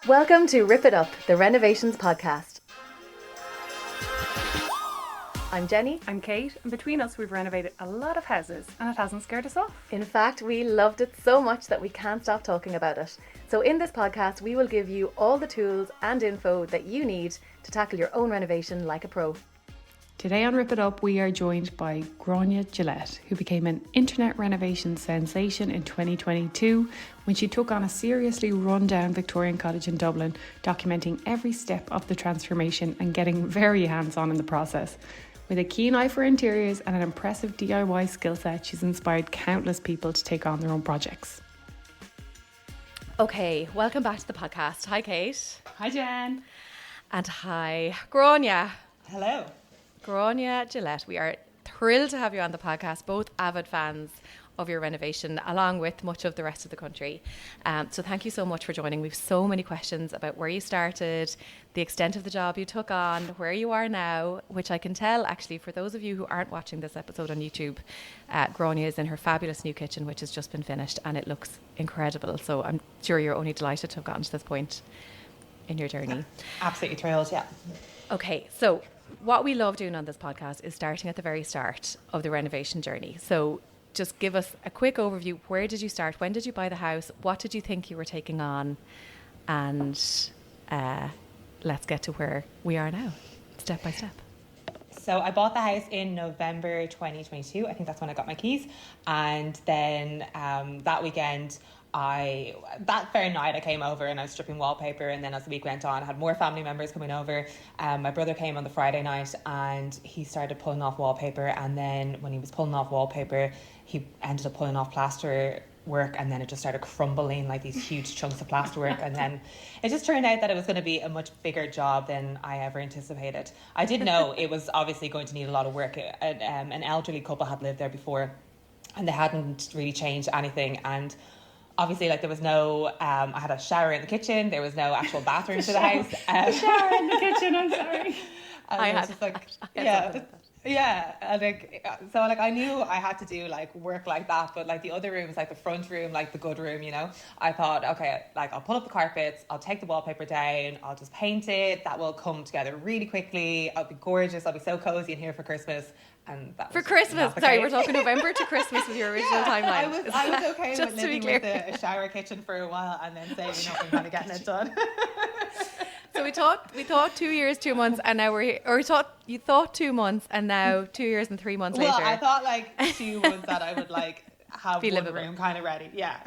Welcome to Rip It Up, the Renovations podcast. I'm Jenny. I'm Kate, and between us we've renovated a lot of houses and it hasn't scared us off. In fact, we loved it so much that we can't stop talking about it. So in this podcast, we will give you all the tools and info that you need to tackle your own renovation like a pro. Today on Rip It Up, we are joined by Gráinne Gillett, who became an internet renovation sensation in 2022 when she took on a seriously run-down Victorian cottage in Dublin, documenting every step of the transformation and getting very hands-on in the process. With a keen eye for interiors and an impressive DIY skill set, she's inspired countless people to take on their own projects. Okay, welcome back to the podcast. Hi, Kate. Hi, Jen. And hi, Gráinne. Hello. Gráinne Gillett, we are thrilled to have you on the podcast, both avid fans of your renovation, along with much of the rest of the country. So thank you so much for joining. We've so many questions about where you started, the extent of the job you took on, where you are now, which I can tell, actually, for those of you who aren't watching this episode on YouTube, Gráinne is in her fabulous new kitchen, which has just been finished, and it looks incredible. So I'm sure you're only delighted to have gotten to this point in your journey. Absolutely thrilled, yeah. Okay, so what we love doing on this podcast is starting at the very start of the renovation journey. So just give us a quick overview. Where did you start? When did you buy the house? What did you think you were taking on? And let's get to where we are now, step by step. So I bought the house in November 2022. I think that's when I got my keys. And then that weekend, that very night I came over and I was stripping wallpaper, and then as the week went on I had more family members coming over. My brother came on the Friday night and he started pulling off wallpaper, and then when he was pulling off wallpaper he ended up pulling off plaster work, and then it just started crumbling like these huge chunks of plaster work, and then it just turned out that it was going to be a much bigger job than I ever anticipated. I did know it was obviously going to need a lot of work. An elderly couple had lived there before and they hadn't really changed anything, and obviously, like, there was no, I had a shower in the kitchen. There was no actual bathroom to the house. A shower in the kitchen, I'm sorry. I had yeah. And so I knew I had to do like work like that, but like the other rooms, like the front room, like the good room, you know, I thought, okay, like I'll pull up the carpets, I'll take the wallpaper down, I'll just paint it. That will come together really quickly. I'll be gorgeous. I'll be so cozy in here for Christmas. And that for Christmas, sorry, we're talking November to Christmas with your original timeline. I was okay Just with living with a shower kitchen for a while and then saving up and kind of getting it done. So we thought 2 years, 2 months, and now we're here. Or you thought 2 months, and now 2 years and 3 months later. Well, I thought like 2 months that I would like have be one livable. room kind of ready, yeah.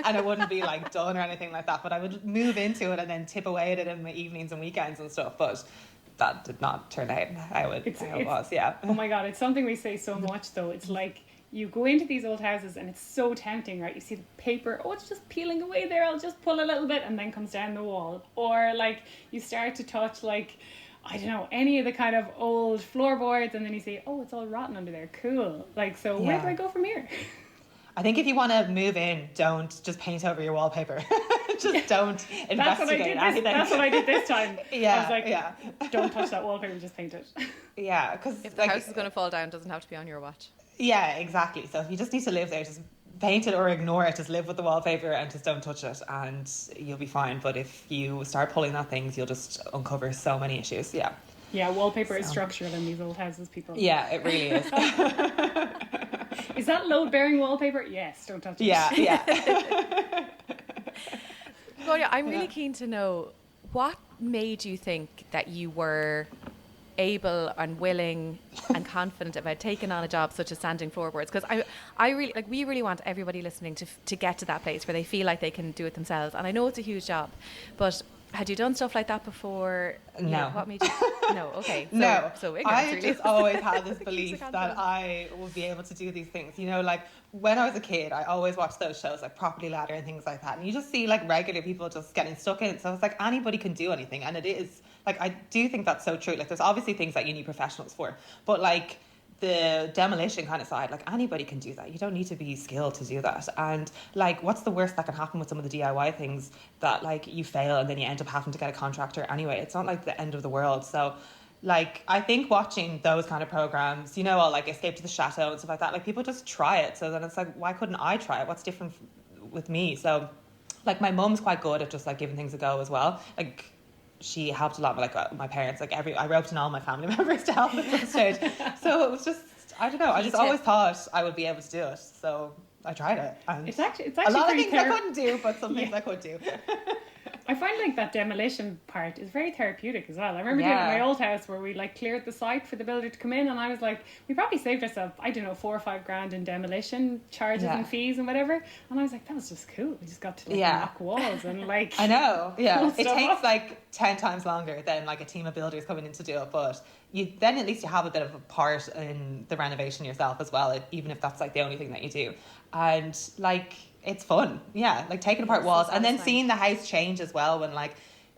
And it wouldn't be like done or anything like that, but I would move into it and then tip away at it in my evenings and weekends and stuff. But that did not turn out how it was, yeah. Oh my God, it's something we say so much though. It's like you go into these old houses and it's so tempting, right? You see the paper, oh, it's just peeling away there, I'll just pull a little bit, and then comes down the wall. Or like you start to touch like, I don't know, any of the kind of old floorboards, and then you say, oh, it's all rotten under there, cool. Like, so where do I go from here? I think if you want to move in, don't just paint over your wallpaper. Don't investigate anything. That's what I did this time. Yeah, I was like, don't touch that wallpaper, just paint it. Yeah, because if the house is going to fall down, it doesn't have to be on your watch. Yeah, exactly. So if you just need to live there, just paint it or ignore it. Just live with the wallpaper and just don't touch it, and you'll be fine. But if you start pulling at things, you'll just uncover so many issues. Yeah. Yeah, wallpaper is structural in these old houses, people. Yeah, it really is. Is that load-bearing wallpaper? Yes, don't touch it. Yeah. Gráinne, I'm really keen to know, what made you think that you were able and willing and confident about taking on a job such as sanding floorboards? Because I really, like, we really want everybody listening to get to that place where they feel like they can do it themselves. And I know it's a huge job, but had you done stuff like that before? No. What made you? No. Okay. So, no. So I really. just always had this belief that I would be able to do these things. You know, like when I was a kid, I always watched those shows like Property Ladder and things like that. And you just see like regular people just getting stuck in it. So it's like anybody can do anything. And it is like, I do think that's so true. Like there's obviously things that you need professionals for, but like the demolition kind of side, like anybody can do that. You don't need to be skilled to do that. And like, what's the worst that can happen with some of the DIY things that like you fail and then you end up having to get a contractor anyway? It's not like the end of the world. So like, I think watching those kind of programs, you know, all like Escape to the Chateau and stuff like that, like people just try it. So then it's like, why couldn't I try it? What's different with me? So like my mum's quite good at just like giving things a go as well. Like she helped a lot with like my parents, like I roped in all my family members to help at some stage. So it was just, I don't know, I just always thought I would be able to do it. So I tried it. And It's actually a lot of things I couldn't do, but some things I could do. I find like that demolition part is very therapeutic as well. I remember doing it at my old house where we like cleared the site for the builder to come in, and I was like, we probably saved ourselves, I don't know, 4 or 5 grand in demolition charges and fees and whatever. And I was like, that was just cool. We just got to like knock walls and like I know, it takes off. like 10 times longer than like a team of builders coming in to do it, but then at least you have a bit of a part in the renovation yourself as well, even if that's like the only thing that you do. And like it's fun, like taking apart walls and then seeing the house change as well. When like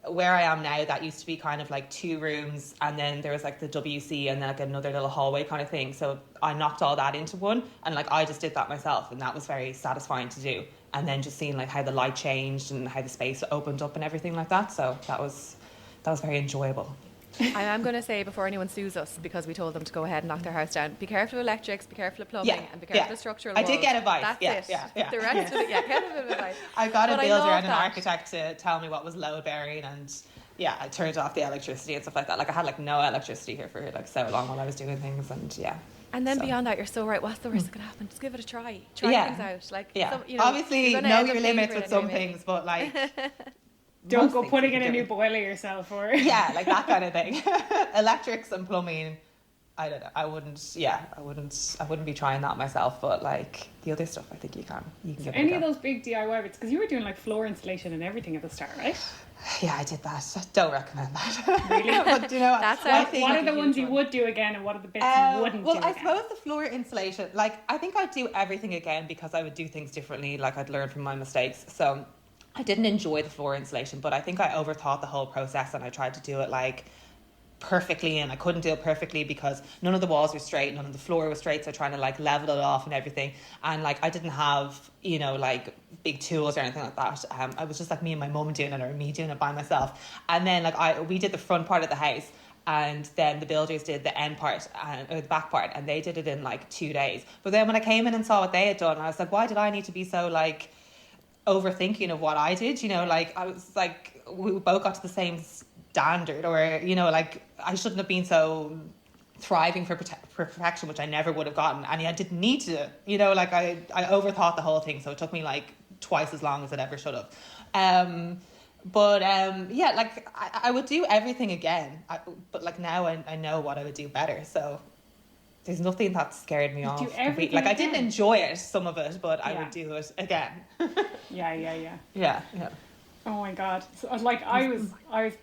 where I am now, that used to be kind of like 2 rooms, and then there was like the WC and then like another little hallway kind of thing, so I knocked all that into one, and like I just did that myself, and that was very satisfying to do. And then just seeing like how the light changed and how the space opened up and everything like that, so that was very enjoyable. I'm going to say, before anyone sues us because we told them to go ahead and knock their house down, be careful of electrics, be careful of plumbing, and be careful of structural walls. I did get advice. That's it. The rest of it, get a bit of advice. I got a But builder and an architect to tell me what was load bearing, and I turned off the electricity and stuff like that. Like I had like no electricity here for like so long while I was doing things, and And then beyond that, you're so right. What's the worst that could happen? Just give it a try. Try things out. Like, obviously know your limits with some things, but like don't go putting in a new boiler yourself, or like that kind of thing. Electrics and plumbing, I don't know. I wouldn't be trying that myself. But like the other stuff, I think you can give it a go. Of those big DIY bits, because you were doing like floor insulation and everything at the start, right? Yeah, I did that. Don't recommend that. Really? But you know, what are the ones you would do again, and what are the bits you wouldn't do again? Well, I suppose the floor insulation, like I think I'd do everything again because I would do things differently. Like I'd learn from my mistakes. So I didn't enjoy the floor insulation, but I think I overthought the whole process, and I tried to do it like perfectly, and I couldn't do it perfectly because none of the walls were straight, none of the floor was straight, so trying to like level it off and everything, and like I didn't have like big tools or anything like that. I was just like me and my mum doing it, or me doing it by myself. And then like we did the front part of the house, and then the builders did the end part or the back part, and they did it in like 2 days. But then when I came in and saw what they had done, I was like, why did I need to be so like overthinking of what I did? Like I was like, we both got to the same standard, or like I shouldn't have been so thriving for perfection, which I never would have gotten, and I didn't need to. Like I overthought the whole thing, so it took me like twice as long as it ever should have. But like I would do everything again, but like now I know what I would do better, so there's nothing that scared me off. Like I didn't enjoy it, some of it, but I would do it again. Yeah. Oh my god! So, like I was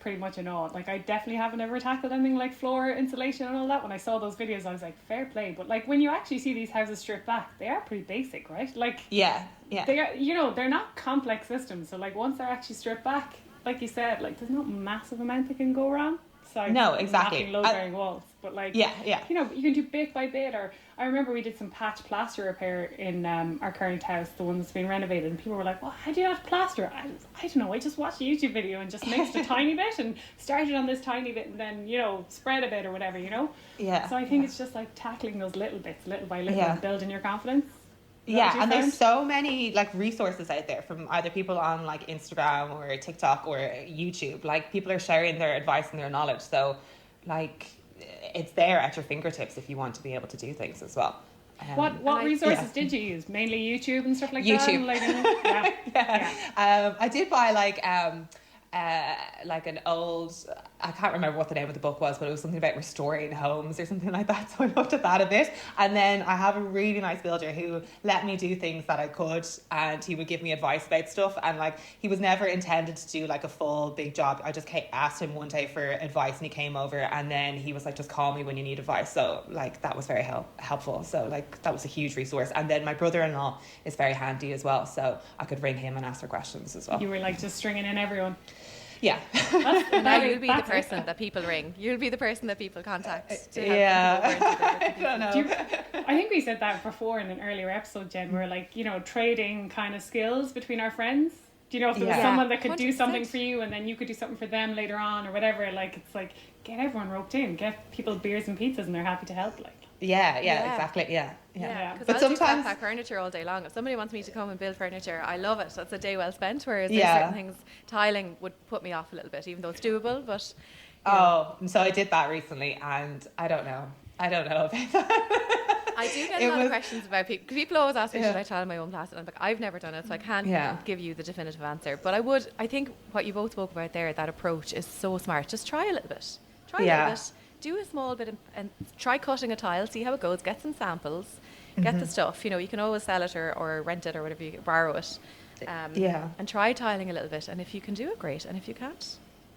pretty much in awe. Like I definitely haven't ever tackled anything like floor insulation and all that. When I saw those videos, I was like, fair play. But like when you actually see these houses stripped back, they are pretty basic, right? Like they are. They're not complex systems. So like once they're actually stripped back, like you said, like there's not a massive amount that can go wrong. So no, exactly. Load-bearing walls, but like you can do bit by bit. Or I remember we did some patch plaster repair in our current house, the one that's been renovated, and people were like, "Well, how do you not plaster?" I don't know. I just watched a YouTube video and just mixed a tiny bit and started on this tiny bit, and then spread a bit or whatever, So I think it's just like tackling those little bits, little by little, and building your confidence. And there's so many like resources out there from either people on like Instagram or TikTok or YouTube. Like people are sharing their advice and their knowledge, so like it's there at your fingertips if you want to be able to do things as well. What resources did you use? Mainly YouTube and stuff like that? YouTube. I did buy like an old, I can't remember what the name of the book was, but it was something about restoring homes or something like that, so I looked at that a bit. And then I have a really nice builder who let me do things that I could, and he would give me advice about stuff, and like he was never intended to do like a full big job. I just asked him one day for advice, and he came over, and then he was like, just call me when you need advice. So like that was very helpful, so like that was a huge resource. And then my brother-in-law is very handy as well, so I could ring him and ask for questions as well. You were like just stringing in everyone. Yeah. Now you'll be the person that people ring. You'll be the person that people contact. I don't know. I think we said that before in an earlier episode, Jen. We're like, trading kind of skills between our friends. Do you know if there was someone that could 100%. Do something for you, and then you could do something for them later on or whatever? Like it's like get everyone roped in, get people beers and pizzas, and they're happy to help. Like. Yeah, exactly. Yeah. Yeah, But because I'll sometimes do flat pack furniture all day long. If somebody wants me to come and build furniture, I love it. That's a day well spent. Whereas there's certain things, tiling would put me off a little bit, even though it's doable. But so I did that recently, and I don't know about that. I do get a lot of questions about people. Because people always ask me, should I tile my own plaster? And I'm like, I've never done it, so I can't give you the definitive answer. But I think what you both spoke about there, that approach is so smart. Just try a little bit. Try a little bit. Do a small bit and try cutting a tile, see how it goes, get some samples, get the stuff. You know, you can always sell it or rent it or whatever, you borrow it. And try tiling a little bit. And if you can do it, great. And if you can't,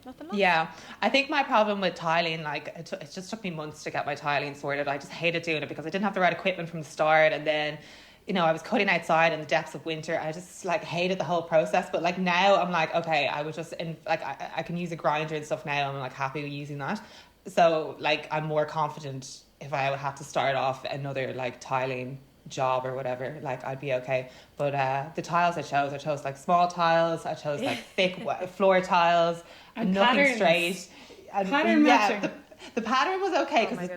nothing lost. Yeah, I think my problem with tiling, like, it just took me months to get my tiling sorted. I just hated doing it because I didn't have the right equipment from the start. And then, you know, I was cutting outside in the depths of winter. I just, like, hated the whole process. But, like, now I'm like, okay, I would just, I can use a grinder and stuff now. I'm, like, happy with using that. So, like, I'm more confident if I would have to start off another, like, tiling job or whatever, like, I'd be okay. But the tiles I chose like small tiles. I chose like thick floor tiles and nothing patterns. Straight. And pattern matching. The pattern was okay because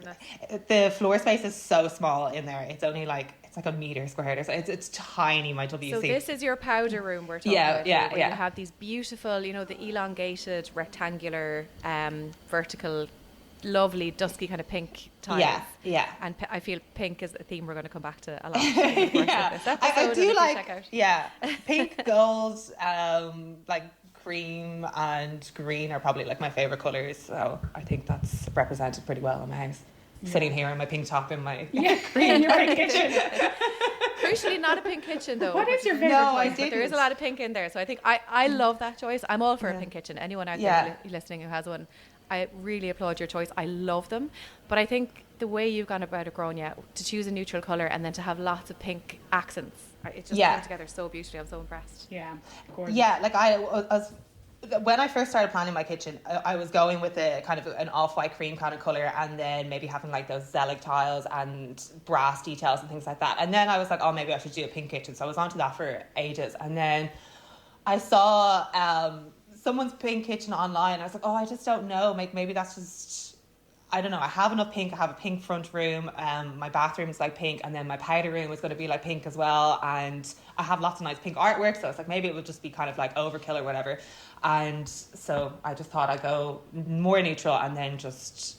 the floor space is so small in there. It's only like, it's like a meter squared. It's tiny, my WC. So this is your powder room we're talking about. Where you have these beautiful, you know, the elongated, rectangular, vertical, lovely, dusky kind of pink tiles. Yeah. And I feel pink is a theme we're going to come back to a lot. This episode, I do like, pink, gold, like cream and green are probably like my favourite colours. So I think that's represented pretty well in my house. Sitting here in my pink top in my green in your pink kitchen. Crucially, not a pink kitchen though. What is your favourite choice? But there is a lot of pink in there. So I think I love that choice. I'm all for a pink kitchen. Anyone out there listening who has one, I really applaud your choice. I love them. But I think the way you've gone about it, Gráinne, to choose a neutral colour and then to have lots of pink accents, it just came together so beautifully. I'm so impressed. Yeah, gorgeous. Yeah, like I was, when I first started planning my kitchen, I was going with a kind of an off-white cream kind of colour, and then maybe having like those Zelig tiles and brass details and things like that. And then I was like, oh, maybe I should do a pink kitchen. So I was onto that for ages. And then I saw someone's pink kitchen online. I was like, oh, I just don't know. Maybe that's just, I don't know. I have enough pink. I have a pink front room. My bathroom is like pink, and then my powder room is going to be like pink as well. And I have lots of nice pink artwork. So it's like, maybe it would just be kind of like overkill or whatever. And so I just thought I'd go more neutral and then just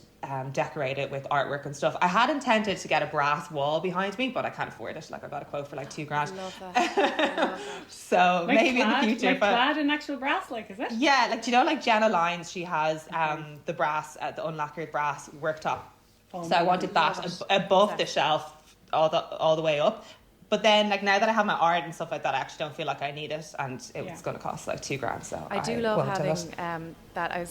decorate it with artwork and stuff. I had intended to get a brass wall behind me, but I can't afford it. Like, I got a quote for like $2,000. I love that. So like maybe plaid, in the future. Like plaid and actual brass, like, is it? Yeah, like, do you know, like Jenna Lyons, she has the brass, the unlacquered brass worktop. So I wanted that above the shelf all the way up. But then, like, now that I have my art and stuff like that, I actually don't feel like I need it, and it was going to cost like $2,000. So I do love having that.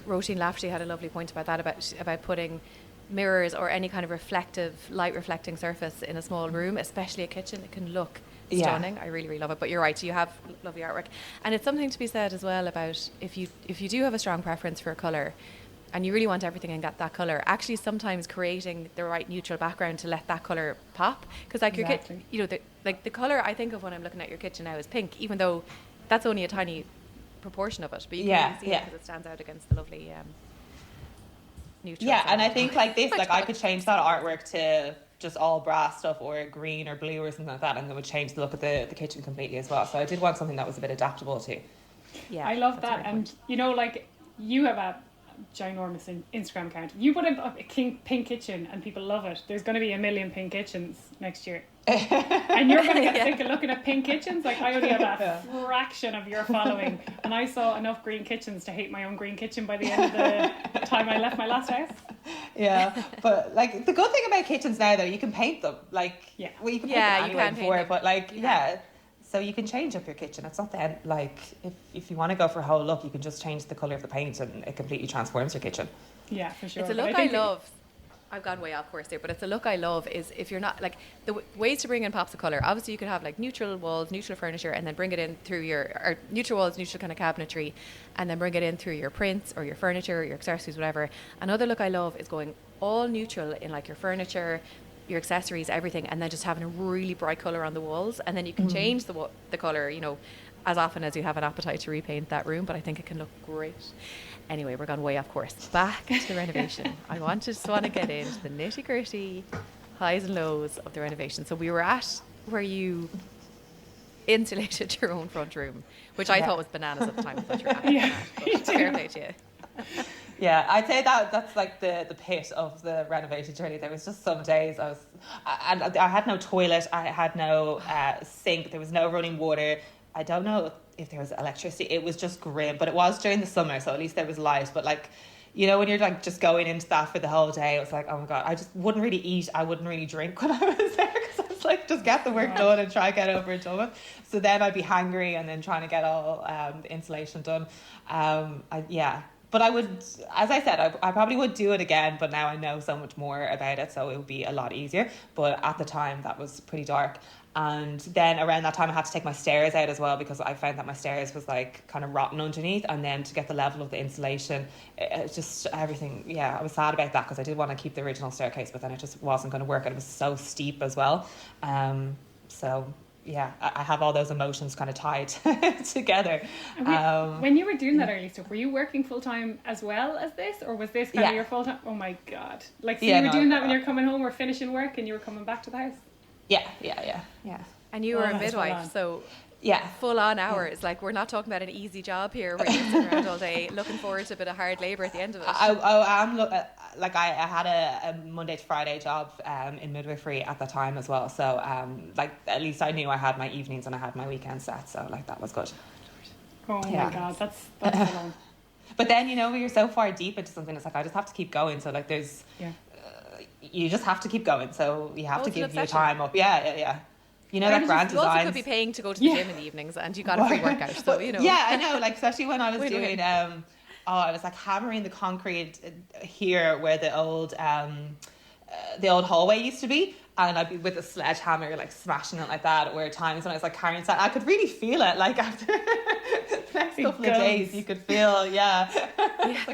Roisin Lafferty had a lovely point about that, about putting mirrors or any kind of light reflecting surface in a small room, especially a kitchen. It can look stunning. I really, really love it. But you're right, you have lovely artwork, and it's something to be said as well about if you do have a strong preference for a colour, and you really want everything in that colour, actually sometimes creating the right neutral background to let that colour pop. Because like your the colour I think of when I'm looking at your kitchen now is pink, even though that's only a tiny proportion of it, but you can really see it because it stands out against the lovely neutral. Yeah, and I think like this, like I could change that artwork to just all brass stuff or green or blue or something like that, and it would change the look of the kitchen completely as well. So I did want something that was a bit adaptable too. Yeah, I love that. And you know, like, you have a ginormous Instagram account. You put up a pink kitchen and people love it. There's going to be 1 million pink kitchens next year. And you're going to get sick of looking at pink kitchens. Like, I only have a fraction of your following, and I saw enough green kitchens to hate my own green kitchen by the end of the time I left my last house. Yeah, but like the good thing about kitchens now, though, you can paint them. Like, well, you can paint them anyway before, but like, so you can change up your kitchen. It's not that, like, if you want to go for a whole look, you can just change the colour of the paint and it completely transforms your kitchen. Yeah, for sure. It's a look I love. I've gone way off course there, but it's a look I love. Is if you're not, like, the ways to bring in pops of colour. Obviously, you could have like neutral walls, neutral furniture, and then bring it in through or neutral walls, neutral kind of cabinetry, and then bring it in through your prints or your furniture, or your accessories, whatever. Another look I love is going all neutral in like your furniture, your accessories, everything, and then just having a really bright colour on the walls, and then you can change the colour, you know, as often as you have an appetite to repaint that room. But I think it can look great. Anyway, we're gone way off course. Back to the renovation. I just want to get into the nitty gritty highs and lows of the renovation. So we were at where you insulated your own front room, which I thought was bananas at the time. I thought you were absolutely mad, but fair play to you. Yeah, I'd say that's like the pit of the renovation journey. There was just some days I had no toilet, I had no sink, there was no running water. I don't know if there was electricity. It was just grim, but it was during the summer, so at least there was light. But like, you know, when you're like just going into that for the whole day, it was like, oh my God, I just wouldn't really eat. I wouldn't really drink when I was there because I was like, just get the work done and try to get over it done with. So then I'd be hangry and then trying to get all the insulation done. But I would, as I said, I probably would do it again, but now I know so much more about it, so it would be a lot easier. But at the time, that was pretty dark. And then around that time, I had to take my stairs out as well because I found that my stairs was like kind of rotten underneath. And then to get the level of the insulation, it just everything. Yeah, I was sad about that because I did want to keep the original staircase, but then it just wasn't going to work. And it was so steep as well. So yeah, I have all those emotions kind of tied together. When you were doing that early stuff, were you working full time as well as this, or was this kind of your full time? Oh my God! Like, so you were doing that when you're coming home or finishing work, and you were coming back to the house. Yeah. And you were a midwife, so full on hours. Like, we're not talking about an easy job here where you're sitting around all day looking forward to a bit of hard labour at the end of it. I had a Monday to Friday job in midwifery at the time as well. So like at least I knew I had my evenings and I had my weekends set. So like that was good. Oh my God, that's so long. But then, you know, when you're so far deep into something, it's like I just have to keep going. So like there's you just have to keep going. So you have to give your time up. Yeah. You know, that grand design. You also could be paying to go to the gym in the evenings and you got a free workout. So, you know. Yeah, I know. Like, especially when I was doing, I was like hammering the concrete here where the old hallway used to be. And I'd be with a sledgehammer, like smashing it like that. Where times when I was like carrying that, I could really feel it. Like after the next couple of days, you could feel, like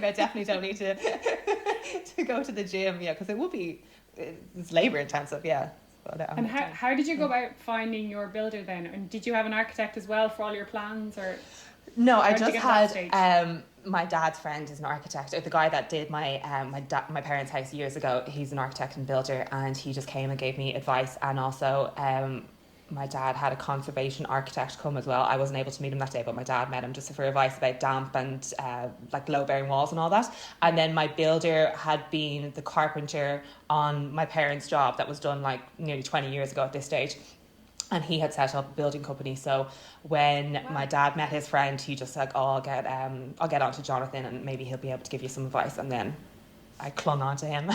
I definitely don't need to go to the gym, because it's labor intensive, And how did you go about finding your builder then? And did you have an architect as well for all your plans, or? No, I just had my dad's friend is an architect, or the guy that did my parents' house years ago. He's an architect and builder, and he just came and gave me advice. And also, my dad had a conservation architect come as well. I wasn't able to meet him that day, but my dad met him just for advice about damp and like low bearing walls and all that. And then my builder had been the carpenter on my parents' job that was done like nearly 20 years ago at this stage. And he had set up a building company. So when my dad met his friend, he just like, I'll get on to Jonathan and maybe he'll be able to give you some advice. And then I clung on to him.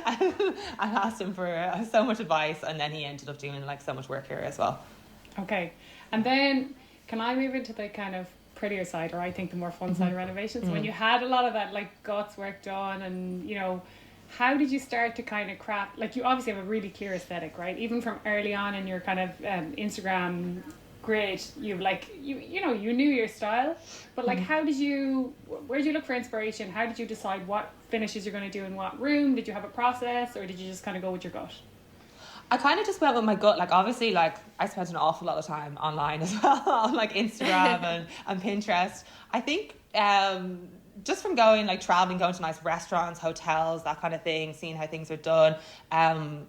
I asked him for so much advice, and then he ended up doing like so much work here as well. Okay. And then can I move into the kind of prettier side, or I think the more fun side of renovations? When you had a lot of that like guts work done, and you know, how did you start to kind of craft, like you obviously have a really clear aesthetic, right? Even from early on in your kind of Instagram grid, you've like, you know, you knew your style, but like where did you look for inspiration? How did you decide what finishes you're going to do in what room? Did you have a process, or did you just kind of go with your gut? I kind of just went with my gut. Like obviously, like I spent an awful lot of time online as well, on like Instagram and Pinterest. I think just from going like traveling, going to nice restaurants, hotels, that kind of thing, seeing how things are done,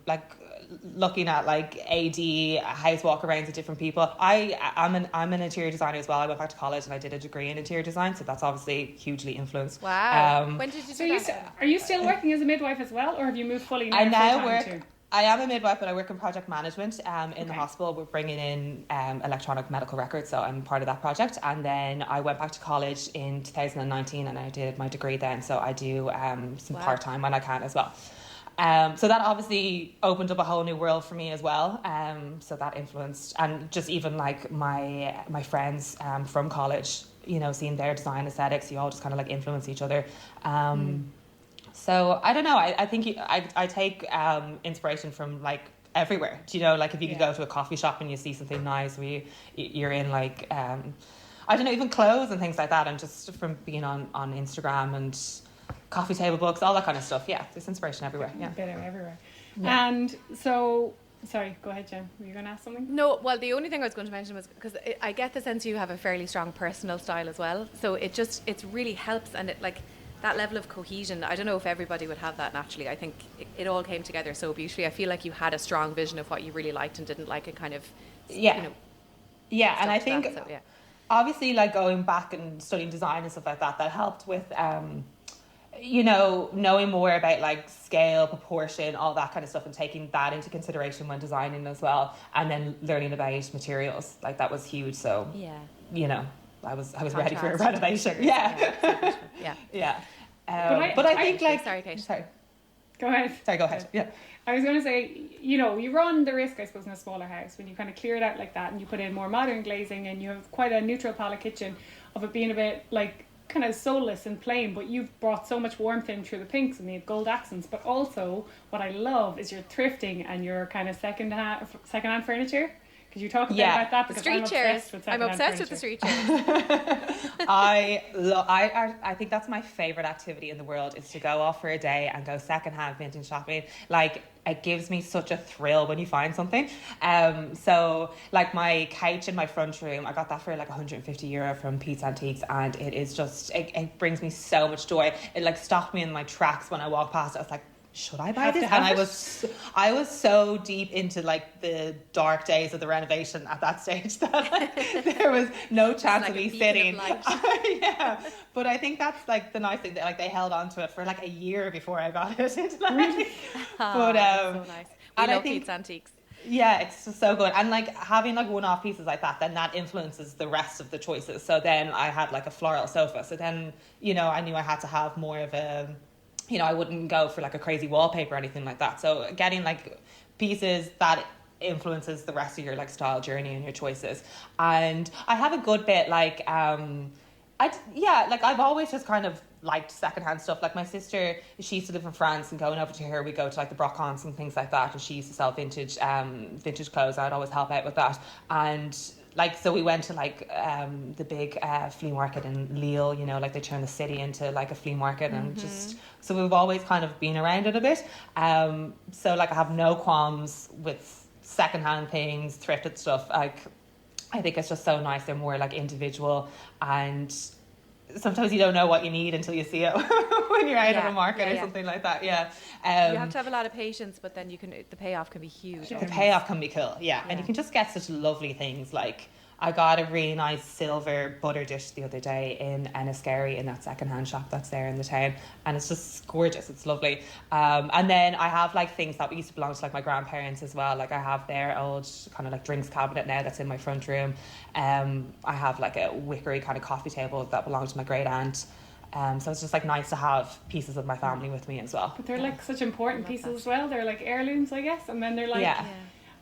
like looking at like house walk arounds with different people. I'm an interior designer as well. I went back to college and I did a degree in interior design, so that's obviously hugely influeed. Wow. When did you do that? Are you still working as a midwife as well, or have you moved fully now? I now work. I am a midwife, but I work in project management in the hospital. We're bringing in electronic medical records, so I'm part of that project. And then I went back to college in 2019 and I did my degree then, so I do some part-time when I can as well. So that obviously opened up a whole new world for me as well. So that influenced, and just even like my friends from college, you know, seeing their design aesthetics, you all just kind of like influence each other. So I don't know. I think I take inspiration from like everywhere. Do you know, like if you could go to a coffee shop and you see something nice, where you're in like I don't know, even clothes and things like that, and just from being on Instagram and coffee table books, all that kind of stuff. Yeah, there's inspiration everywhere. Yeah, everywhere. Yeah. And so, sorry, go ahead, Jen. Were you going to ask something? No, well, the only thing I was going to mention was because I get the sense you have a fairly strong personal style as well. So it really helps, and it like that level of cohesion. I don't know if everybody would have that naturally. I think it all came together so beautifully. I feel like you had a strong vision of what you really liked and didn't like, and kind of, Yeah. you know, Yeah, and I stuck to think that, so, yeah. obviously like going back and studying design and stuff like that, that helped with you know, knowing more about like scale, proportion, all that kind of stuff, and taking that into consideration when designing as well, and then learning about materials, like that was huge. So Yeah. you know, I was ready for a Contrast. renovation. Yeah. Yeah. Yeah. But I think like Sorry, Kate. Go ahead. Sorry, go ahead. Yeah. I was going to say, you know, you run the risk, I suppose, in a smaller house when you kind of clear it out like that and you put in more modern glazing and you have quite a neutral palette kitchen, of it being a bit like kind of soulless and plain, but you've brought so much warmth in through the pinks and the gold accents. But also what I love is your thrifting and your kind of second-hand furniture. Could you talk a bit about that? The Because street chairs. I'm obsessed with the street chairs. I think that's my favorite activity in the world, is to go off for a day and go secondhand vintage shopping. Like, it gives me such a thrill when you find something. So like my couch in my front room, I got that for like €150 from Pete's Antiques, and it is just, it brings me so much joy. It like stopped me in my tracks when I walked past it. I was like, should I buy this? And I was so deep into like the dark days of the renovation at that stage that like, there was no chance like of me a beacon sitting. of light. Yeah, but I think that's like the nice thing, that like they held on to it for like a year before I got it. Really? But that's so nice. We and love I think, Pete's Antiques. yeah, it's just so good. And like having like one-off pieces like that, then that influences the rest of the choices. So then I had like a floral sofa. So then, you know, I knew I had to have more of a, you know, I wouldn't go for like a crazy wallpaper or anything like that. So getting like pieces that influences the rest of your like style journey and your choices. And I have a good bit like like I've always just kind of liked secondhand stuff. Like my sister, she used to live in France, and going over to her, we go to like the brocants and things like that, and she used to sell vintage clothes. I'd always help out with that. And like, so we went to like the big flea market in Lille, you know, like they turn the city into like a flea market, and just, so we've always kind of been around it a bit. So like I have no qualms with secondhand things, thrifted stuff. Like, I think it's just so nice. They're more like individual, and sometimes you don't know what you need until you see it when you're out on a market or something like that. Yeah. You have to have a lot of patience, but then the payoff can be huge. The payoff can be cool, yeah. And you can just get such lovely things. Like, I got a really nice silver butter dish the other day in Enniskerry, in that secondhand shop that's there in the town, and it's just gorgeous. It's lovely. And then I have like things that used to belong to like my grandparents as well. Like I have their old kind of like drinks cabinet now that's in my front room. I have like a wickery kind of coffee table that belonged to my great aunt. So it's just like nice to have pieces of my family with me as well. But they're like such important pieces as well. They're like heirlooms, I guess. And then they're like,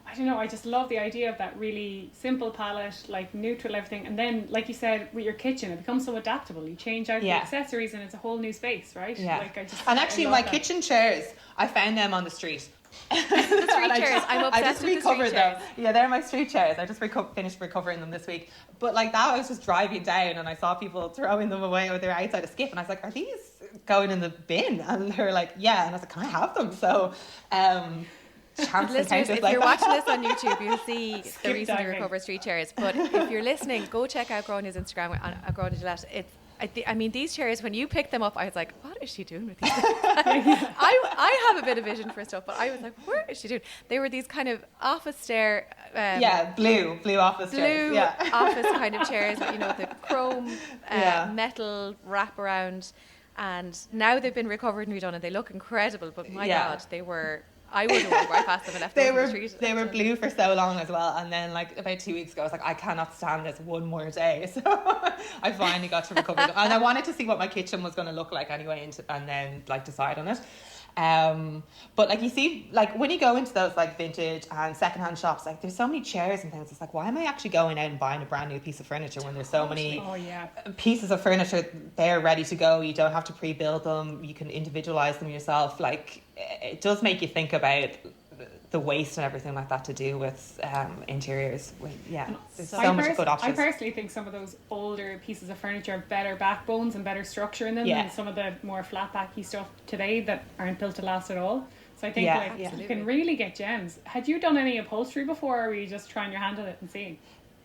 I don't know, I just love the idea of that really simple palette, like neutral everything. And then, like you said, with your kitchen, it becomes so adaptable. You change out the accessories and it's a whole new space, right? Yeah. Like and actually my kitchen chairs, I found them on the street. The street chairs. I'm obsessed with the street chairs. Yeah, they're my street chairs. I just finished recovering them this week. But like that, I was just driving down and I saw people throwing them away, or they're outside a skip, and I was like, are these going in the bin? And they're like, yeah. And I was like, can I have them? So listeners, if you're watching this on YouTube, you'll see the recently recovered street chairs. But if you're listening, go check out Gráinne's Instagram on Gráinne Gillett. I mean, these chairs, when you picked them up, I was like, what is she doing with these? I have a bit of vision for stuff, but I was like, what is she doing? They were these kind of office chair. Blue office chairs. Blue office kind of chairs, you know, the chrome metal wraparound. And now they've been recovered and redone, and they look incredible. But my God, they were. I would have walked right past them and left them on the street. They were blue for so long as well, and then like about 2 weeks ago I was like, I cannot stand this one more day, so I finally got to recover them. And I wanted to see what my kitchen was going to look like anyway, and then like decide on it. But like you see, like when you go into those like vintage and secondhand shops, like there's so many chairs and things. It's like, why am I actually going out and buying a brand new piece of furniture when there's so many pieces of furniture there ready to go? You don't have to pre-build them. You can individualize them yourself. Like, it does make you think about the waste and everything like that to do with interiors. There's so much good options. I personally think some of those older pieces of furniture have better backbones and better structure in them than some of the more flat backy stuff today that aren't built to last at all. So I think you can really get gems. Had you done any upholstery before, or were you just trying your hand at it and seeing?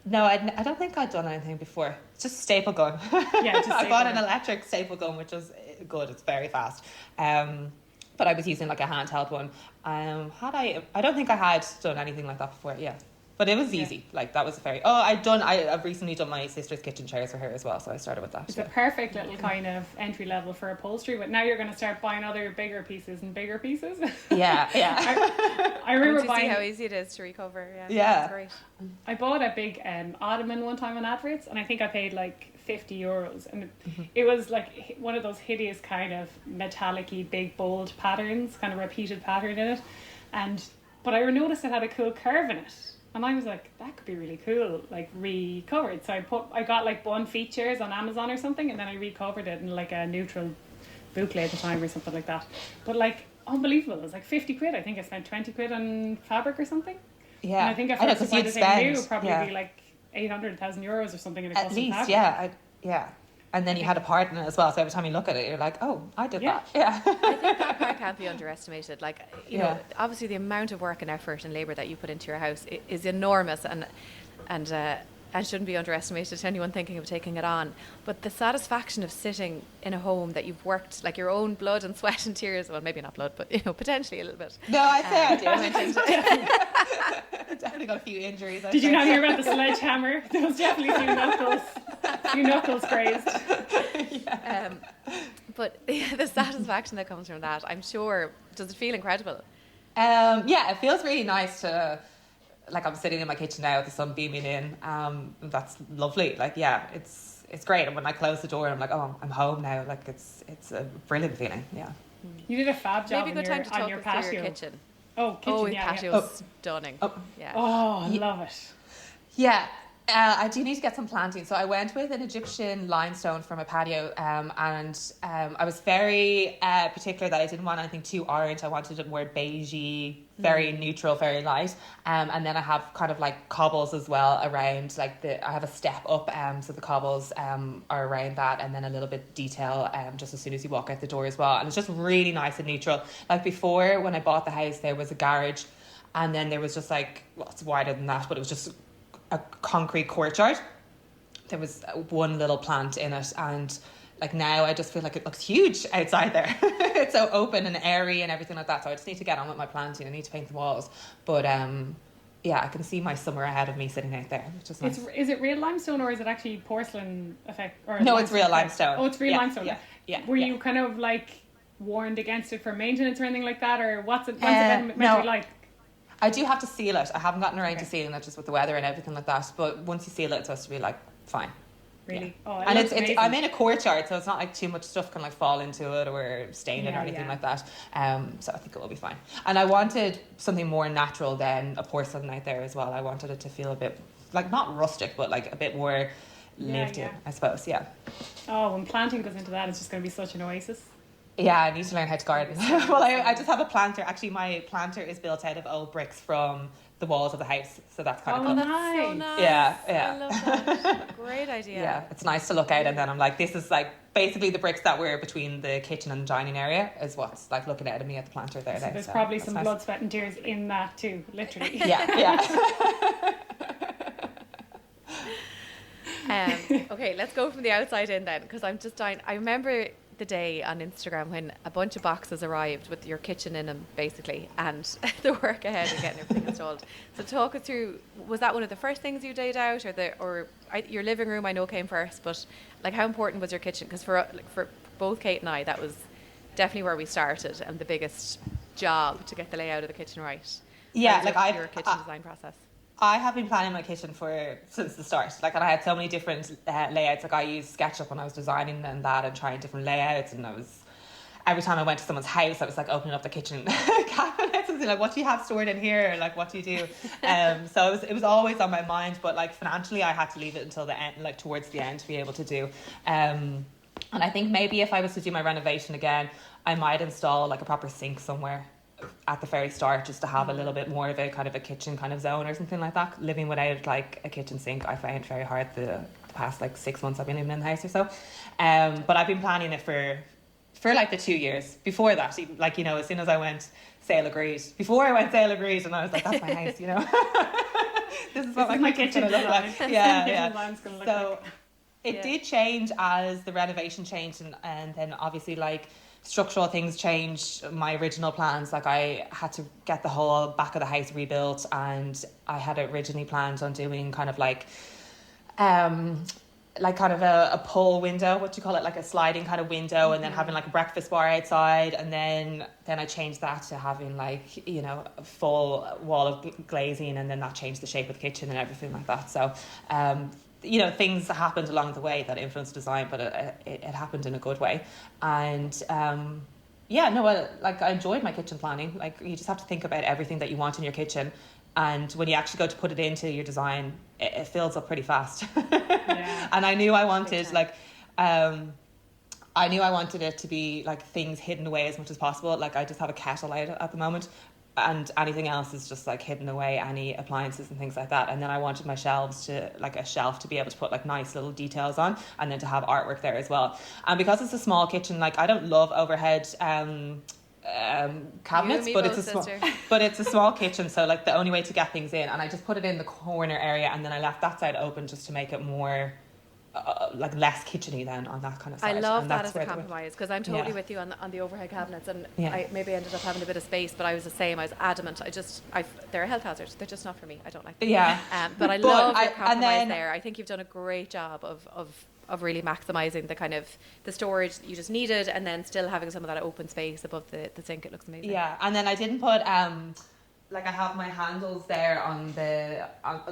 No, I don't think I'd done anything before. It's just a staple gun. Yeah, just I bought an staple gun. electric staple gun, which is good. It's very fast. But I was using like a handheld one. I don't think I had done anything like that before. Yeah, but it was easy. Like that was I've recently done my sister's kitchen chairs for her as well, so I started with that. It's a perfect little kind of entry level for upholstery, but now you're going to start buying other bigger pieces and bigger pieces. Yeah. I remember Once you buying. see how easy it is to recover. Yeah, Yeah. That's great. I bought a big ottoman one time on adverts, and I think I paid like €50, and it was like one of those hideous kind of metallic-y big bold patterns, kind of repeated pattern in it, but I noticed it had a cool curve in it, and I was like, that could be really cool, like recovered. So I got like Bun Features on Amazon or something, and then I recovered it in like a neutral boucle at the time or something like that. But like unbelievable, it was like £50. I think I spent £20 on fabric or something. Yeah, and I think if I was to buy the thing new, it would probably be like 800,000 euros or something in a custom fabric. Yeah. And then you had a part in it as well, so every time you look at it, you're like, oh, I did that. Yeah. I think that part can't be underestimated. Like, you know, obviously the amount of work and effort and labour that you put into your house is enormous, and shouldn't be underestimated to anyone thinking of taking it on. But the satisfaction of sitting in a home that you've worked, like your own blood and sweat and tears, well, maybe not blood, but, you know, potentially a little bit. No, I'd say I went did. into. Definitely got a few injuries. Did you not hear about the sledgehammer? There was definitely few knuckles grazed. But the satisfaction that comes from that, I'm sure, does it feel incredible? Yeah, it feels really nice to, like, I'm sitting in my kitchen now with the sun beaming in. That's lovely. Like, yeah, it's great. And when I close the door, I'm like, oh, I'm home now. Like, it's a brilliant feeling. Yeah. You did a fab job Maybe a good time to talk your us patio. through your kitchen. Oh, kitchen, the patio is stunning. Yeah. Oh, I love it. Yeah. I do need to get some planting. So I went with an Egyptian limestone for my patio, and I was very particular that I didn't want anything too orange. I wanted it more beigey, very neutral, very light. And then I have kind of like cobbles as well around, like I have a step up, so the cobbles are around that, and then a little bit detail just as soon as you walk out the door as well. And it's just really nice and neutral. Like before, when I bought the house, there was a garage, and then there was just like, well, it's wider than that, but it was just a concrete courtyard. There was one little plant in it, and like now I just feel like it looks huge outside there. It's so open and airy and everything like that, so I just need to get on with my planting. I need to paint the walls, but yeah, I can see my summer ahead of me sitting out there, which is nice. Is it real limestone or is it actually porcelain effect? Or no, it's real limestone. Oh, it's real limestone. Yeah. Were you kind of like warned against it for maintenance or anything like that, or what's it meant to be like? I do have to seal it. I haven't gotten around to sealing it just with the weather and everything like that. But once you seal it, it's supposed to be like fine. Really? Yeah. Oh, and it's I'm in a courtyard, so it's not like too much stuff can like fall into it or stain it or anything like that. So I think it will be fine. And I wanted something more natural than a porcelain out there as well. I wanted it to feel a bit like not rustic, but like a bit more lived in, I suppose. Yeah. Oh, when planting goes into that, it's just going to be such an oasis. Yeah, I need to learn how to garden. Well, I just have a planter. Actually, my planter is built out of old bricks from the walls of the house, so that's kind of cool. That's so nice. Yeah. I love that. Great idea. Yeah, it's nice to look out, and then I'm like, this is like basically the bricks that were between the kitchen and dining area is what's like looking out at me at the planter there. So there's probably some blood, sweat, and tears in that too, literally. Yeah. Okay, let's go from the outside in then, because I'm just dying. I remember the day on Instagram when a bunch of boxes arrived with your kitchen in them, basically, and the work ahead and getting everything installed. So talk us through, was that one of the first things you laid out, or your living room I know came first, but like how important was your kitchen? Because for both Kate and I, that was definitely where we started and the biggest job to get the layout of the kitchen right. Yeah, like your kitchen design process. I have been planning my kitchen since the start. Like, and I had so many different layouts. Like, I used SketchUp when I was designing and trying different layouts. And every time I went to someone's house, I was like opening up the kitchen cabinets and saying, like, what do you have stored in here? Like, what do you do? So it was always on my mind. But like financially, I had to leave it until the end, like towards the end, to be able to do. And I think maybe if I was to do my renovation again, I might install like a proper sink somewhere at the very start, just to have a little bit more of a kind of a kitchen kind of zone or something like that. Living without like a kitchen sink, I found very hard the past like 6 months I've been living in the house or so. But I've been planning it for like the 2 years before that. Like, you know, as soon as I went, sale agreed. Before I went, sale agreed, and I was like, that's my house, you know. This is what This is my my kitchen's kitchen gonna look like. design. Yeah, Kitchen yeah. design's gonna look So like. it Yeah. did change as the renovation changed, and then obviously like structural things changed. My original plans, like I had to get the whole back of the house rebuilt, and I had originally planned on doing kind of like kind of a pull window, what do you call it, like a sliding kind of window, and then having like a breakfast bar outside, and then I changed that to having like, you know, a full wall of glazing, and then that changed the shape of the kitchen and everything like that. So you know, things happened along the way that influenced design, but it happened in a good way. And yeah, no, like I enjoyed my kitchen planning. Like you just have to think about everything that you want in your kitchen, and when you actually go to put it into your design, it fills up pretty fast. Yeah. And I knew I wanted like I knew I wanted it to be like things hidden away as much as possible. Like I just have a kettle out at the moment, and anything else is just like hidden away, any appliances and things like that. And then I wanted my shelves to, like a shelf to be able to put like nice little details on, and then to have artwork there as well. And because it's a small kitchen, like I don't love overhead cabinets, You but and me it's a both, small, sister. but it's a small kitchen, so like the only way to get things in, and I just put it in the corner area, and then I left that side open just to make it more like less kitcheny then on that kind of side. I love And that that's as a where compromise, because I'm totally Yeah. with you on the overhead cabinets, and Yeah. I maybe ended up having a bit of space, but I was the same. I was adamant. They're a health hazard. They're just not for me. I don't like them. Yeah. But I But love I- your and compromise then- there. I think you've done a great job of really maximising the kind of the storage that you just needed, and then still having some of that open space above the sink. It looks amazing. Yeah, and then I didn't put like I have my handles there on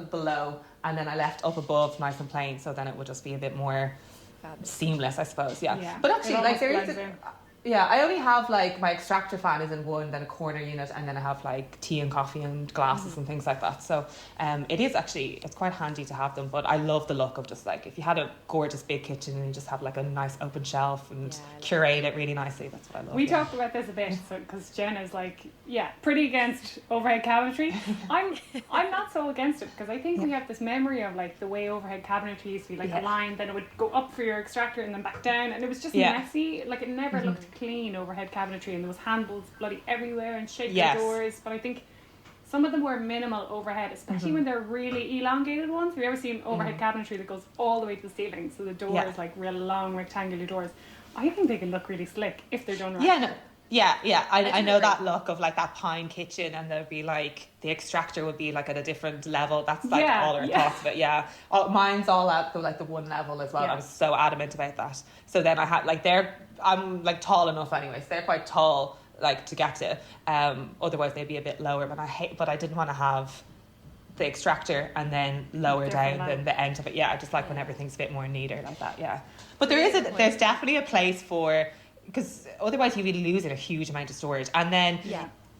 below, and then I left up above nice and plain, so then it would just be a bit more Fab. seamless, I suppose. Yeah, Yeah. but It actually, like almost there is. blends in. Yeah, I only have like my extractor fan is in one, then a corner unit, and then I have like tea and coffee and glasses and things like that. So it's quite handy to have them. But I love the look of just like if you had a gorgeous big kitchen and you just have like a nice open shelf and Yeah, I love curate it really nicely. That's what I love. We yeah. talked about this a bit, because Jen is like, pretty against overhead cabinetry. I'm not so against it, because I think we have this memory of like the way overhead cabinetry used to be, like a line, then it would go up for your extractor and then back down, and it was just messy. Like it never looked clean overhead cabinetry, and there was handles bloody everywhere and shaped doors. But I think some of the more minimal overhead, especially when they're really elongated ones. Have you ever seen overhead cabinetry that goes all the way to the ceiling? So the door is like real long rectangular doors. I think they can look really slick if they're done right. Yeah, no. Yeah. I know agree. that look of like that pine kitchen, and there'd be like the extractor would be like at a different level. That's like all our thoughts of it. Yeah, mine's all at the one level as well. Yeah. I was so adamant about that. So then I had like I'm like tall enough anyway, so they're quite tall like to get to. Otherwise they'd be a bit lower. But I didn't want to have the extractor and then lower Different down level. than the end of it. Yeah, I just like when everything's a bit more neater like that. Yeah, but there's definitely a place for, because otherwise you really lose a huge amount of storage, and then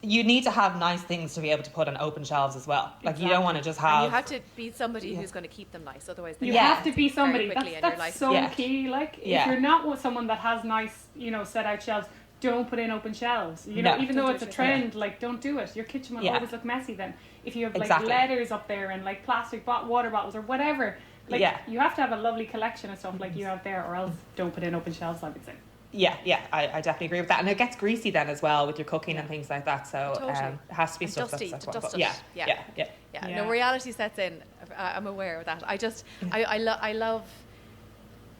you need to have nice things to be able to put on open shelves as well. Like you don't want to just And have. you have to be somebody who's going to keep them nice, otherwise they You get have to be very somebody. quickly in That's your life. so Yeah. key. Like Yeah. if you're not someone that has nice, set out shelves, don't put in open shelves. You know, No. even though Don't it's a do it. trend, like don't do it. Your kitchen will Yeah. always look messy then. If you have like Exactly. letters up there and like plastic water bottles or whatever, like you have to have a lovely collection of stuff like you have there, or else don't put in open shelves, I would say. Yeah, I definitely agree with that, and it gets greasy then as well with your cooking and things like that. So Totally. it has to be And stuff dusty, that's to dust it. yeah. Yeah, Yeah. no, reality sets in. I'm aware of that. I love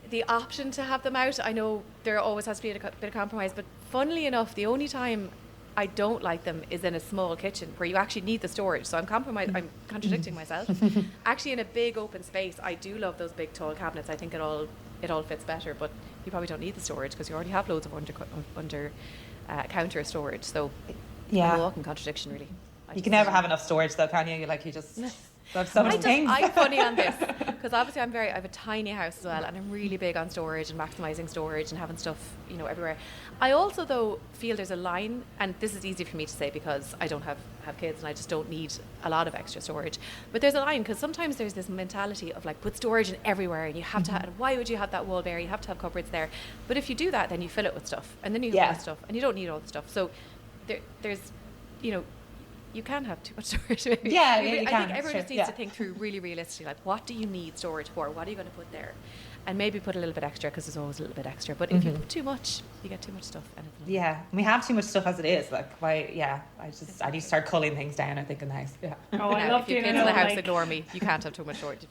the option to have them out. I know there always has to be a bit of compromise, but funnily enough, the only time I don't like them is in a small kitchen where you actually need the storage. So I'm contradicting myself. Actually, in a big open space, I do love those big tall cabinets. I think it all fits better, but you probably don't need the storage because you already have loads of under counter storage. So I'm a walking contradiction, really. You can never have enough storage though, can you? You just have so many things. I'm funny on this because obviously I have a tiny house as well, and I'm really big on storage and maximising storage and having stuff everywhere. I also though feel there's a line, and this is easy for me to say because I don't have kids and I just don't need a lot of extra storage, but there's a line because sometimes there's this mentality of like put storage in everywhere and you have to have, why would you have that wall bare, you have to have cupboards there, but if you do that then you fill it with stuff and then you have more stuff and you don't need all the stuff. So there's you can have too much storage. Maybe. Yeah, I you think can. everyone Sure. just needs to think through really realistically, like what do you need storage for? What are you going to put there? and maybe put a little bit extra, because there's always a little bit extra. But if you put too much, you get too much stuff. And we have too much stuff as it is. Like, I need to start culling things down, I think, in the house. Yeah. Oh, I love if your doing kids in the house like, ignore me, you can't have too much storage.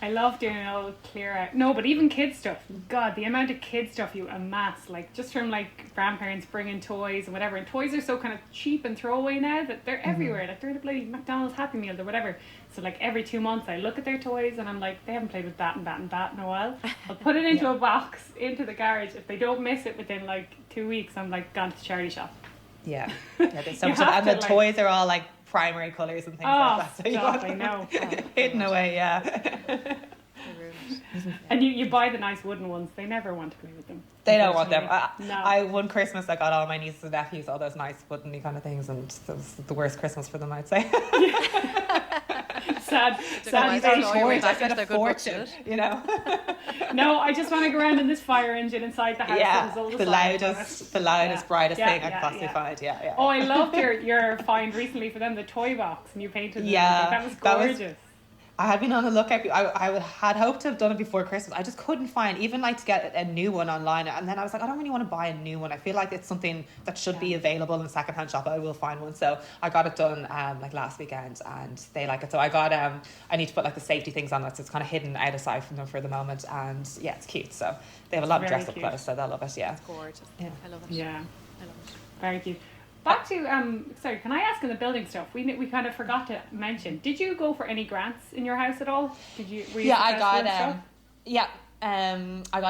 I love doing an old clear out. No, but even kid stuff. God, the amount of kid stuff you amass, like just from like grandparents bringing toys and whatever. And toys are so kind of cheap and throwaway now that they're everywhere. Like they're in a bloody McDonald's Happy Meal or whatever. So like every 2 months I look at their toys and I'm like, they haven't played with that and that and that in a while. I'll put it into a box into the garage. If they don't miss it within like 2 weeks, I'm like gone to the charity shop. Yeah, there's so much of, and the toys are all like primary colours and things like that. So you stop, I know. hidden away, yeah. And you buy the nice wooden ones. They never want to play with them. They don't want them. No. One Christmas I got all my nieces and nephews all those nice woodeny kind of things, and it was the worst Christmas for them, I'd say. Sad. I spent a fortune, you know. No, I just want to go around in this fire engine inside the house. Yeah, All the loudest, brightest thing I could possibly find. Yeah. Oh, I loved your find recently for them, the toy box, and you painted it. Yeah, that was gorgeous. I had been on the lookout. I had hoped to have done it before Christmas. I just couldn't find, even like to get a new one online. And then I was like, I don't really want to buy a new one. I feel like it's something that should be available in a secondhand shop. I will find one. So I got it done like last weekend, and they like it. So I got I need to put like the safety things on it, so it's kind of hidden out of sight from them for the moment. And yeah, it's cute. So they have a lot of dress up clothes, so they'll love it. Yeah, it's gorgeous. Yeah, I love it. Yeah, I love it. Very cute. Back to sorry, can I ask in the building stuff? We kind of forgot to mention. Did you go for any grants in your house at all? I got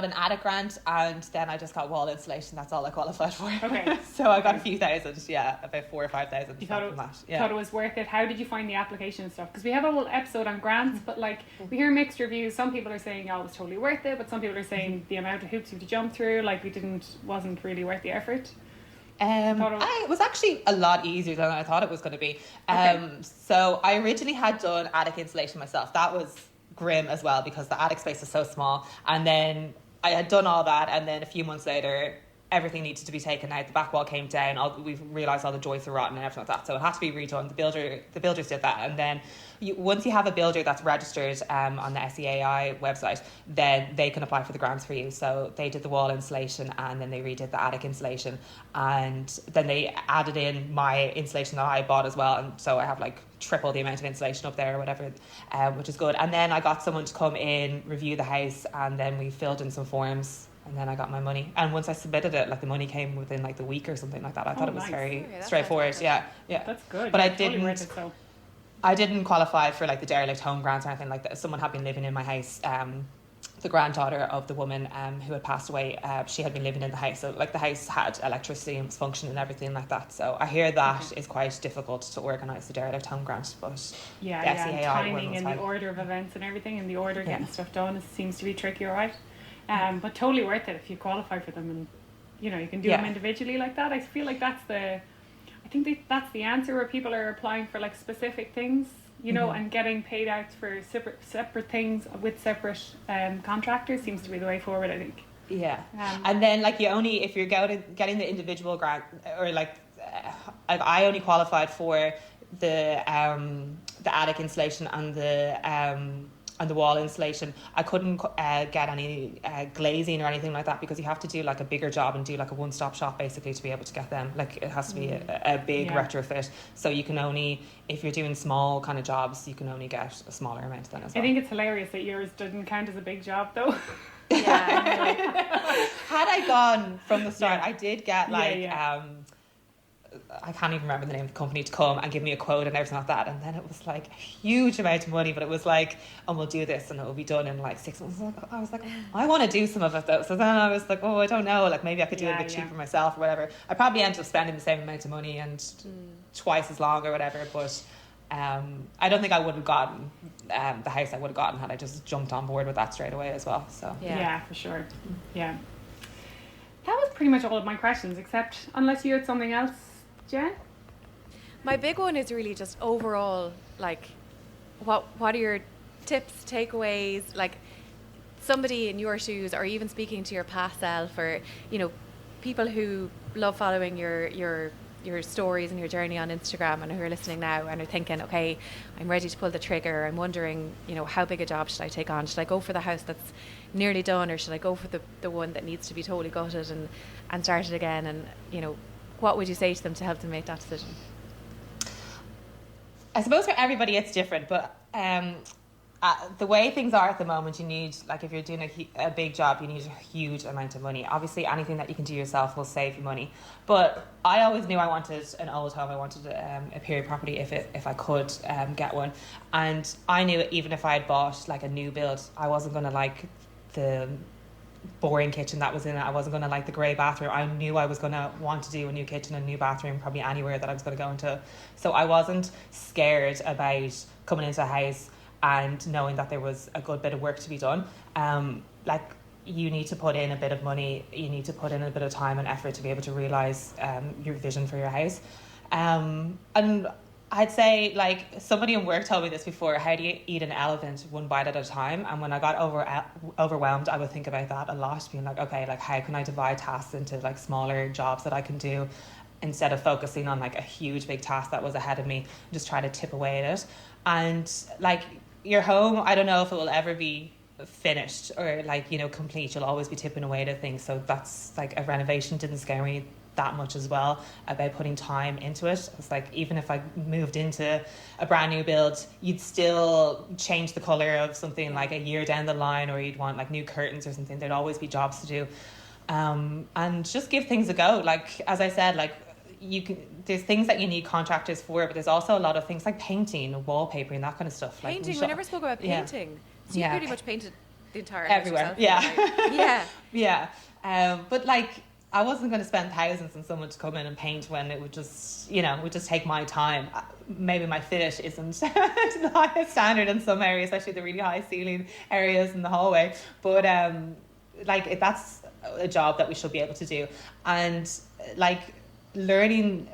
an attic grant, and then I just got wall insulation. That's all I qualified for. Okay. So I got a few thousand, about 4,000 or 5,000. You thought it was worth it? How did you find the application and stuff? Because we have a whole episode on grants, but like we hear mixed reviews. Some people are saying, "Oh, it was totally worth it," but some people are saying the amount of hoops you have to jump through, like wasn't really worth the effort. It was actually a lot easier than I thought it was going to be. So I originally had done attic insulation myself. That was grim as well, because the attic space is so small. And then I had done all that, and then a few months later, everything needed to be taken out. The back wall came down. We realised all the joists were rotten and everything like that. So it had to be redone. The builders did that, and then once you have a builder that's registered on the SEAI website, then they can apply for the grants for you. So they did the wall insulation, and then they redid the attic insulation, and then they added in my insulation that I bought as well. And so I have like triple the amount of insulation up there or whatever, which is good. And then I got someone to come in, review the house, and then we filled in some forms. And then I got my money. And once I submitted it, like the money came within like the week or something like that. I thought it was very straightforward. Yeah. That's good. But Totally I didn't qualify for like the derelict home grants or anything like that. Someone had been living in my house. The granddaughter of the woman who had passed away, she had been living in the house. So like the house had electricity and was functioning and everything like that. So I hear that is quite difficult to organise the derelict home grant. But the SEAI timing and the order of events and everything, and the order getting stuff done seems to be tricky, right? But totally worth it if you qualify for them, and you can do them individually like that. I feel like that's the answer, where people are applying for like specific things, and getting paid out for separate things with separate contractors seems to be the way forward, I think. Yeah. And then like if you're getting the individual grant, or like I only qualified for the attic insulation and the wall insulation. I couldn't get any glazing or anything like that, because you have to do like a bigger job and do like a one-stop shop basically to be able to get them. Like it has to be a big retrofit. So you can only, if you're doing small kind of jobs, you can only get a smaller amount then as well. I think it's hilarious that yours didn't count as a big job though. Had I gone from the start, I did get like I can't even remember the name of the company to come and give me a quote and everything like that. And then it was like a huge amount of money, but it was like, and we'll do this and it will be done in like 6 months. I was like, I want to do some of it though. So then I was like, I don't know, like maybe I could do it a bit cheaper myself or whatever. I probably ended up spending the same amount of money and twice as long or whatever. But I don't think I would have gotten the house I would have gotten had I just jumped on board with that straight away as well. So yeah, for sure. Yeah. That was pretty much all of my questions, except unless you had something else, Jen? My big one is really just overall, like, what are your tips, takeaways, like somebody in your shoes, or even speaking to your past self, or people who love following your your stories and your journey on Instagram and who are listening now and are thinking, okay, I'm ready to pull the trigger, I'm wondering, you know, how big a job should I take on? Should I go for the house that's nearly done, or should I go for the one that needs to be totally gutted and start it again? And, you know, what would you say to them to help them make that decision? I suppose for everybody it's different, but the way things are at the moment, you need, like if you're doing a big job, you need a huge amount of money. Obviously anything that you can do yourself will save you money, but I always knew I wanted an old home. I wanted a period property if I could get one, and I knew even if I had bought like a new build, I wasn't going to like the boring kitchen that was in it. I wasn't going to like the grey bathroom. I knew I was going to want to do a new kitchen, a new bathroom, probably anywhere that I was going to go into. So I wasn't scared about coming into a house and knowing that there was a good bit of work to be done. Like, you need to put in a bit of money, you need to put in a bit of time and effort to be able to realise your vision for your house. And I'd say, like, somebody in work told me this before: how do you eat an elephant one bite at a time? And when I got overwhelmed, I would think about that a lot, being like, okay, like, how can I divide tasks into like smaller jobs that I can do, instead of focusing on like a huge big task that was ahead of me, just try to tip away at it. And like, your home, I don't know if it will ever be finished or like, you know, complete. You'll always be tipping away at things. So that's like, a renovation didn't scare me that much as well, about putting time into it. It's like, even if I moved into a brand new build, you'd still change the colour of something like a year down the line, or you'd want like new curtains or something. There'd always be jobs to do. And just give things a go. Like, as I said, like, there's things that you need contractors for, but there's also a lot of things like painting, wallpapering, that kind of stuff. Painting, we never spoke about painting. Yeah. So you pretty much painted the entire everywhere. house yourself, Yeah. right? Yeah. But like, I wasn't going to spend thousands on someone to come in and paint when it would just, you know, would just take my time. Maybe my finish isn't to the highest standard in some areas, especially the really high ceiling areas in the hallway. But like, that's a job that we should be able to do. And like, learning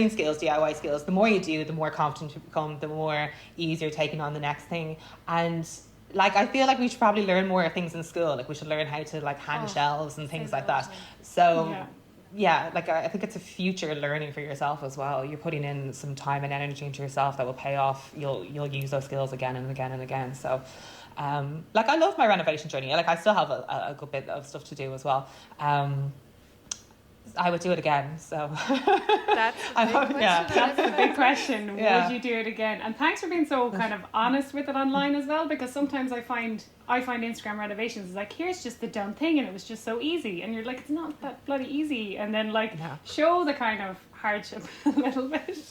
skills, DIY skills, the more you do, the more confident you become, the more easier taking on the next thing. And like, I feel like we should probably learn more things in school. Like, we should learn how to like hang shelves and things like that. So yeah, like, I think it's a future learning for yourself as well. You're putting in some time and energy into yourself that will pay off. You'll use those skills again and again and again. So like, I love my renovation journey. Like, I still have a good bit of stuff to do as well. I would do it again. So that's the big question. Would you do it again? And thanks for being so kind of honest with it online as well, because sometimes I find Instagram renovations is like, here's just the done thing and it was just so easy, and you're like, it's not that bloody easy. And then like, show the kind of hardship a little bit. But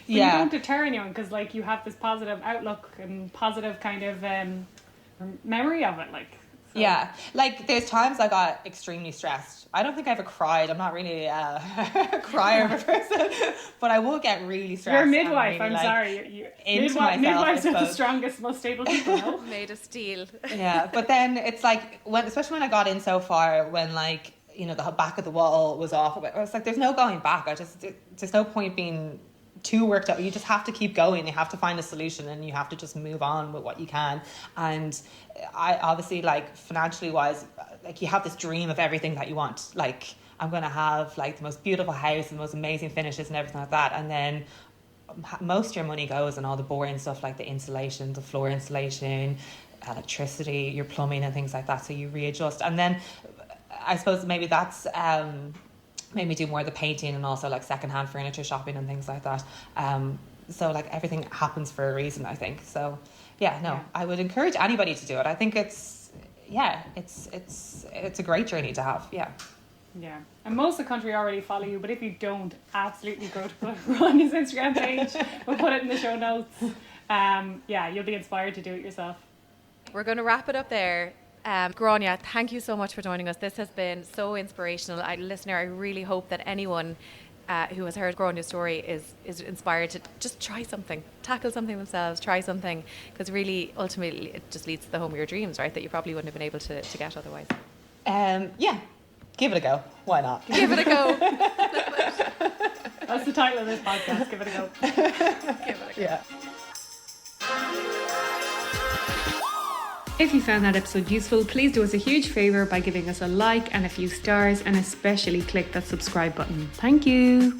you don't deter anyone, because like, you have this positive outlook and positive kind of memory of it, like. So. Yeah, like, there's times I got extremely stressed. I don't think I ever cried. I'm not really a crier of a person, but I will get really stressed. You're a midwife. Really, I'm sorry. Midwives are the strongest, most stable people. No? Made of steel. Yeah, but then it's like, especially when I got in so far, when like, you know, the back of the wall was off, I was like, there's no going back. There's no point being too worked up. You just have to keep going. You have to find a solution, and you have to just move on with what you can. And I obviously, like, financially wise, like, you have this dream of everything that you want. Like, I'm going to have like the most beautiful house and the most amazing finishes and everything like that. And then most of your money goes on all the boring stuff, like the insulation, the floor insulation, electricity, your plumbing and things like that. So you readjust. And then I suppose maybe that's made me do more of the painting, and also like secondhand furniture shopping and things like that. So like, everything happens for a reason, I think. So I would encourage anybody to do it. I think it's a great journey to have. Yeah, and most of the country already follow you, but if you don't, absolutely go to Gráinne's Instagram page. We'll put it in the show notes. You'll be inspired to do it yourself. We're going to wrap it up there. Gráinne, thank you so much for joining us. This has been so inspirational. Listener, I really hope that anyone who has heard Gráinne's story is inspired to just try something, tackle something themselves, try something, because really, ultimately, it just leads to the home of your dreams, right, that you probably wouldn't have been able to get otherwise. Give it a go. Why not? Give it a go. That's the title of this podcast. Give it a go. Give it a go. Yeah. If you found that episode useful, please do us a huge favour by giving us a like and a few stars, and especially click that subscribe button. Thank you.